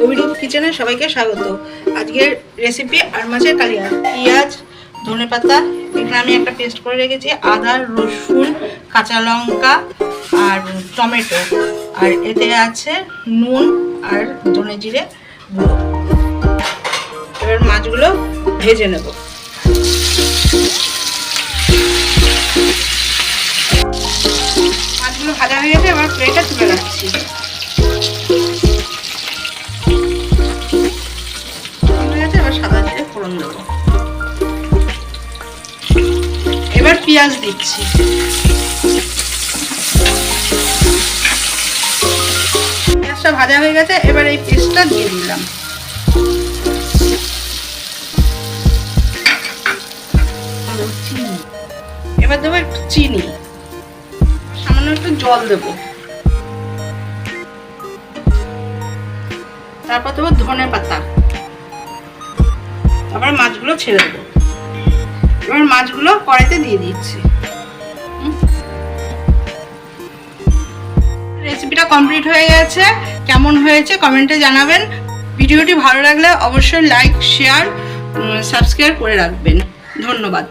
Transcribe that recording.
অভিরূপ কিচেনে সবাইকে স্বাগত। আজকের রেসিপি আর মাছের কালিয়া। পেঁয়াজ, ধনেপাতা, এখানে আমি একটা পেস্ট করে রেখেছি, আদা, রসুন, কাঁচা লঙ্কা আর টমেটো, আর এতে আছে নুন আর ধনে জিরে গুঁড়ো। এবার মাছগুলো ভেজে নেব। মাছগুলো ভাজা হয়ে গেছে, এবার প্লেটে তুলে রাখছি। সাদা জিরে ফোড়ন দেবো। এবার পেঁয়াজ দিচ্ছি। পেঁয়াজটা ভাজা হয়ে গেছে, এবার এই পেস্টটা দিয়ে দিলাম। এবার দেবো একটু চিনি, সামান্য একটু জল দেবো, তারপর দেবো ধনে পাতা, আবার মাছগুলো ছেড়ে দেবো। এবার মাছগুলো কড়াইতে দিয়ে দিচ্ছি। রেসিপিটা কমপ্লিট হয়ে গেছে। কেমন হয়েছে কমেন্টে জানাবেন। ভিডিওটি ভালো লাগলে অবশ্যই লাইক, শেয়ার, সাবস্ক্রাইব করে রাখবেন। ধন্যবাদ।